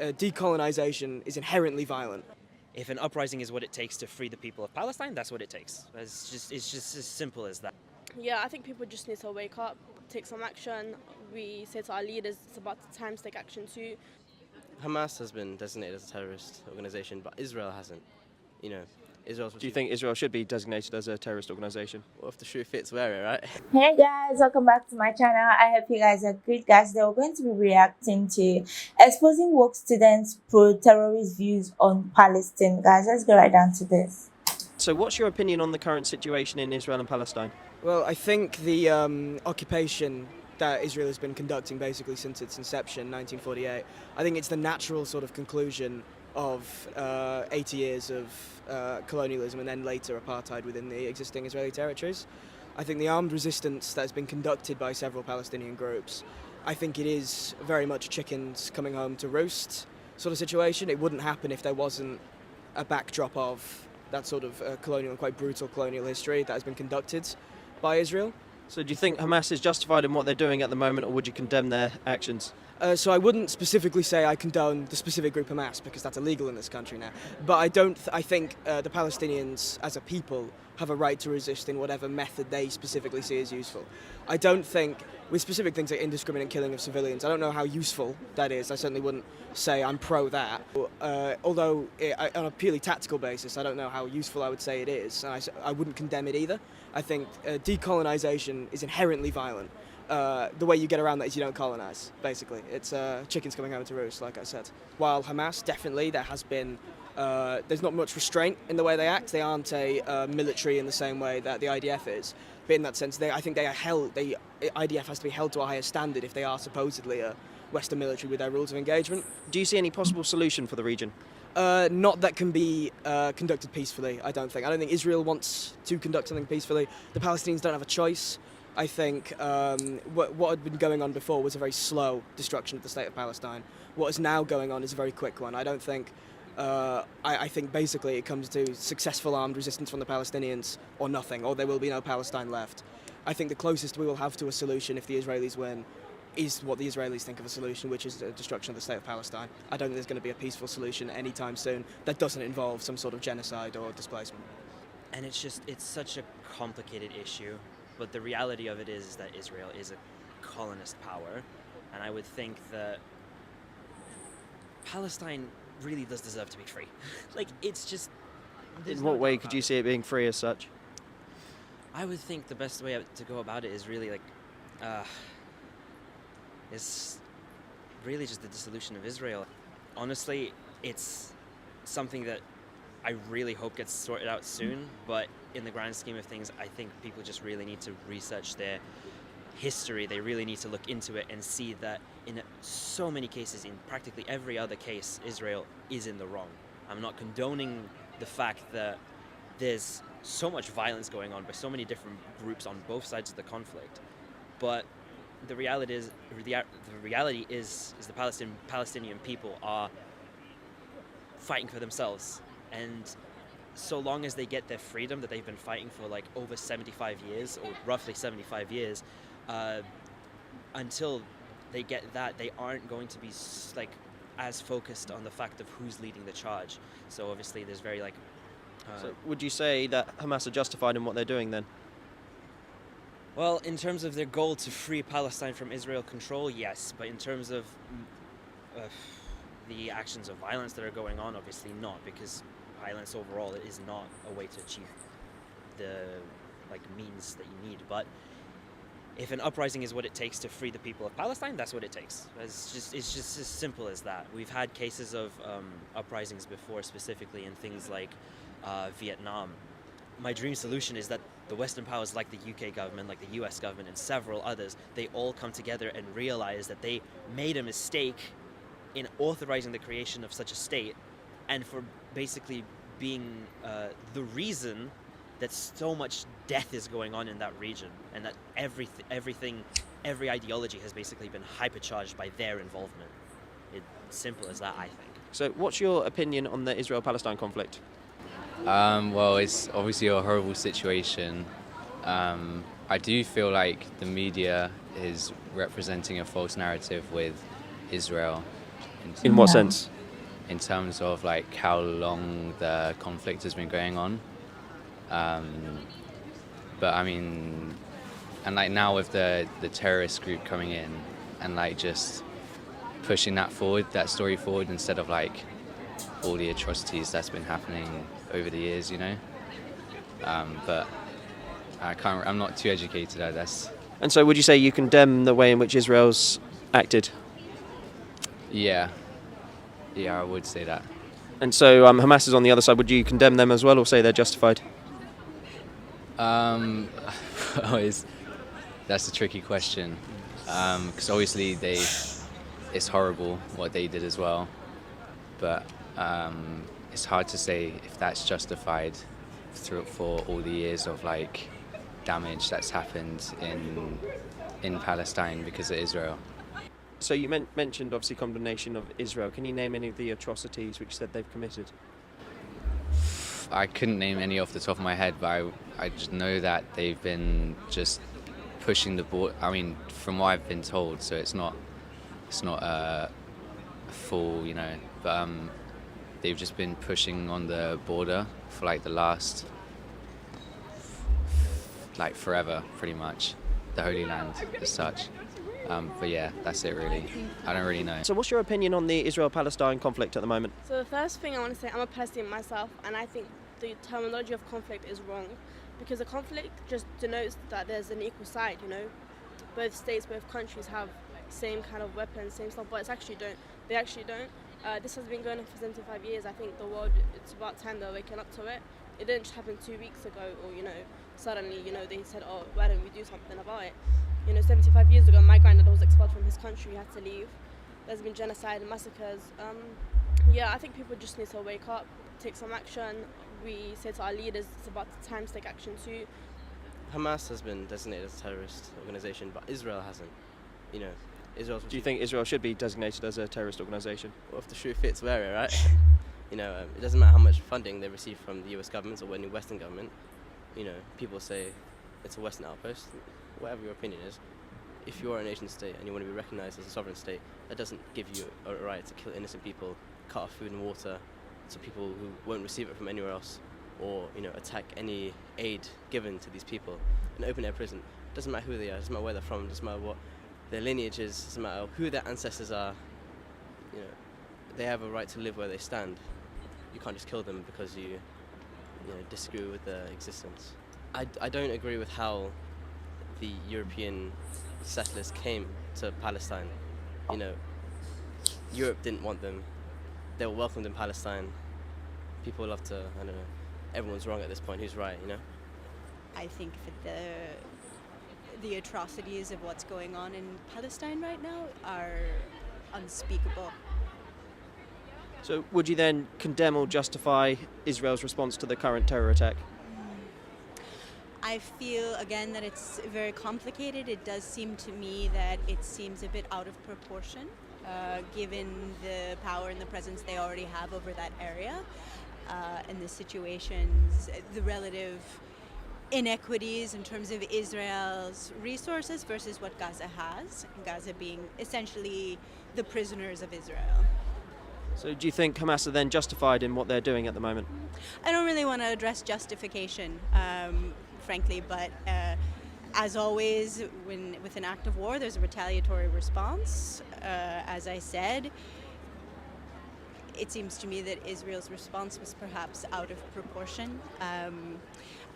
decolonization is inherently violent. If an uprising is what it takes to free the people of Palestine, that's what it takes. It's just as simple as that. Yeah, I think people just need to wake up, take some action. We say to our leaders it's about time to take action too. Hamas has been designated as a terrorist organisation, but Israel hasn't. You know, Israel's. Do you think Israel should be designated as a terrorist organisation? Well, if the shoe fits, wear it, right? Hey guys, welcome back to my channel. I hope you guys are good, guys. Today we're going to be reacting to exposing woke students pro-terrorist views on Palestine. Guys, let's go right down to this. So what's your opinion on the current situation in Israel and Palestine? Well, I think the occupation that Israel has been conducting basically since its inception, 1948, I think it's the natural sort of conclusion of 80 years of colonialism and then later apartheid within the existing Israeli territories. I think the armed resistance that has been conducted by several Palestinian groups, I think it is very much chickens coming home to roost sort of situation. It wouldn't happen if there wasn't a backdrop of that sort of colonial and quite brutal colonial history that has been conducted by Israel. So do you think Hamas is justified in what they're doing at the moment, or would you condemn their actions? So I wouldn't specifically say I condone the specific group Hamas because that's illegal in this country now. But I think the Palestinians as a people have a right to resist in whatever method they specifically see as useful. I don't think, with specific things like indiscriminate killing of civilians, I don't know how useful that is. I certainly wouldn't say I'm pro that. Although on a purely tactical basis, I don't know how useful I would say it is. And I wouldn't condemn it either. I think decolonization is inherently violent. The way you get around that is you don't colonize, basically. It's chickens coming home to roost, like I said. While Hamas, definitely, there has been, there's not much restraint in the way they act. They aren't a military in the same way that the IDF is. But in that sense, I think IDF has to be held to a higher standard if they are supposedly a Western military with their rules of engagement. Do you see any possible solution for the region? Not that can be conducted peacefully, I don't think. I don't think Israel wants to conduct something peacefully. The Palestinians don't have a choice. I think what had been going on before was a very slow destruction of the state of Palestine. What is now going on is a very quick one. I don't think, I think basically it comes to successful armed resistance from the Palestinians or nothing, or there will be no Palestine left. I think the closest we will have to a solution if the Israelis win is what the Israelis think of a solution, which is the destruction of the state of Palestine. I don't think there's going to be a peaceful solution anytime soon that doesn't involve some sort of genocide or displacement. And it's such a complicated issue. But the reality of it is that Israel is a colonist power, and I would think that Palestine really does deserve to be free. Like, it's just... In what way could you see it being free as such? I would think the best way to go about it is really is really just the dissolution of Israel. Honestly, it's something that I really hope gets sorted out soon, but in the grand scheme of things, I think people just really need to research their history. They really need to look into it and see that in so many cases, in practically every other case, Israel is in the wrong. I'm not condoning the fact that there's so much violence going on by so many different groups on both sides of the conflict, but the reality is the Palestinian people are fighting for themselves. And so long as they get their freedom that they've been fighting for like over 75 years, or roughly 75 years, until they get that, they aren't going to be like as focused on the fact of who's leading the charge. So obviously there's very like... So would you say that Hamas are justified in what they're doing then? Well, in terms of their goal to free Palestine from Israel control, yes. But in terms of the actions of violence that are going on, obviously not, because violence overall is not a way to achieve the means that you need. But if an uprising is what it takes to free the people of Palestine, that's what it takes. It's just as simple as that. We've had cases of uprisings before, specifically in things like Vietnam. My dream solution is that the Western powers like the UK government, like the US government, and several others, they all come together and realize that they made a mistake in authorizing the creation of such a state, and for basically being the reason that so much death is going on in that region, and that every ideology has basically been hypercharged by their involvement. It's simple as that, I think. So what's your opinion on the Israel-Palestine conflict? Well, it's obviously a horrible situation. I do feel like the media is representing a false narrative with Israel. In what Yeah. sense? in terms of like how long the conflict has been going on. But I mean, and like now with the terrorist group coming in and like just pushing that forward, that story forward, instead of like all the atrocities that's been happening over the years, you know. But I'm not too educated, I guess. And so would you say you condemn the way in which Israel's acted? Yeah, I would say that. And so Hamas is on the other side. Would you condemn them as well, or say they're justified? Well, that's a tricky question, because obviously it's horrible what they did as well, but it's hard to say if that's justified for all the years of like damage that's happened in Palestine because of Israel. So you mentioned obviously condemnation of Israel. Can you name any of the atrocities which you said they've committed? I couldn't name any off the top of my head, but I just know that they've been just pushing the border. I mean, from what I've been told, so it's not full, you know, but they've just been pushing on the border for like the last, like forever, pretty much, the Holy Land as such. But yeah, that's it really. I don't really know. So what's your opinion on the Israel-Palestine conflict at the moment? So the first thing I want to say, I'm a Palestinian myself, and I think the terminology of conflict is wrong, because a conflict just denotes that there's an equal side, you know. Both states, both countries have same kind of weapons, same stuff, but they actually don't. This has been going on for 75 years. I think the world, it's about time they're waking up to it. It didn't just happen 2 weeks ago, or, you know, suddenly, you know, they said, oh, why don't we do something about it? You know, 75 years ago, my granddad was expelled from his country, he had to leave. There's been genocide and massacres. Yeah, I think people just need to wake up, take some action. We say to our leaders, it's about time to take action too. Hamas has been designated as a terrorist organization, but Israel hasn't. You know, Israel's. Do you think Israel should be designated as a terrorist organisation? Well, if the shoe fits, wear it, right? You know, it doesn't matter how much funding they receive from the US government or any Western government. You know, people say it's a Western outpost. Whatever your opinion is, if you are a nation state and you want to be recognized as a sovereign state, that doesn't give you a right to kill innocent people, cut off food and water to people who won't receive it from anywhere else, or, you know, attack any aid given to these people in open air prison. Doesn't matter who they are, doesn't matter where they're from, doesn't matter what their lineage is, doesn't matter who their ancestors are. You know, they have a right to live where they stand. You can't just kill them because you disagree with their existence. I don't agree with how the European settlers came to Palestine. You know, Europe didn't want them. They were welcomed in Palestine. People love to, I don't know, everyone's wrong at this point, who's right, you know? I think that the atrocities of what's going on in Palestine right now are unspeakable. So would you then condemn or justify Israel's response to the current terror attack? I feel, again, that it's very complicated. It does seem to me that it seems a bit out of proportion, given the power and the presence they already have over that area, and the situations, the relative inequities in terms of Israel's resources versus what Gaza has, Gaza being essentially the prisoners of Israel. So do you think Hamas are then justified in what they're doing at the moment? I don't really want to address justification, frankly, but as always, with an act of war, there's a retaliatory response. As I said, it seems to me that Israel's response was perhaps out of proportion.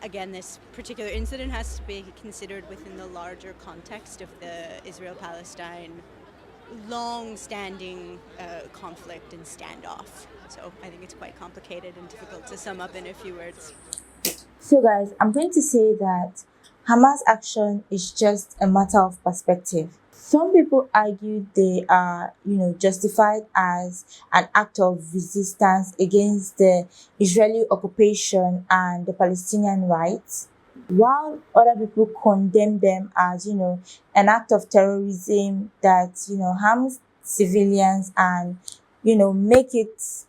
Again, this particular incident has to be considered within the larger context of the Israel-Palestine long-standing conflict and standoff. So I think it's quite complicated and difficult to sum up in a few words. So guys, I'm going to say that Hamas action is just a matter of perspective. Some people argue they are, justified as an act of resistance against the Israeli occupation and the Palestinian rights, while other people condemn them as, an act of terrorism that, harms civilians and, make it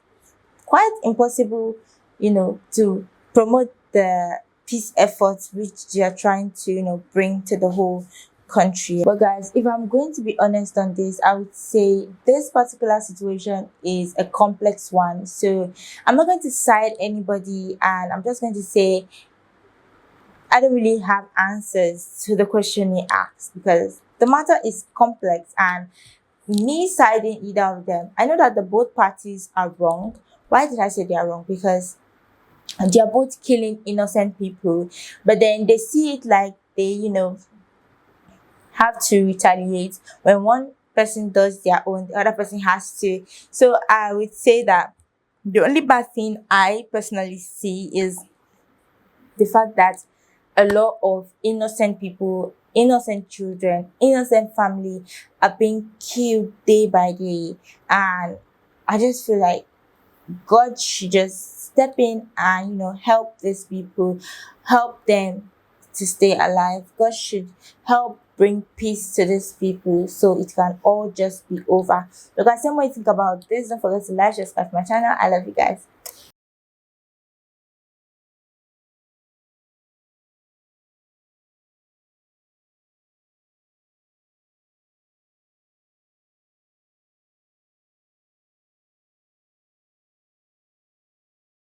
quite impossible, to promote the peace efforts which they are trying to, bring to the whole country. But guys, if I'm going to be honest on this, I would say this particular situation is a complex one. So I'm not going to side anybody, and I'm just going to say I don't really have answers to the question he asked, because the matter is complex, and me siding either of them, I know that the both parties are wrong. Why did I say they are wrong? Because they are both killing innocent people, but then they see it like they, have to retaliate. When one person does their own, the other person has to. So I would say that the only bad thing I personally see is the fact that a lot of innocent people, innocent children, innocent family are being killed day by day. And I just feel like God should just step in and, help these people, help them to stay alive. God should help bring peace to these people so it can all just be over. So guys, same way you think about this, don't forget to like, subscribe to my channel. I love you guys.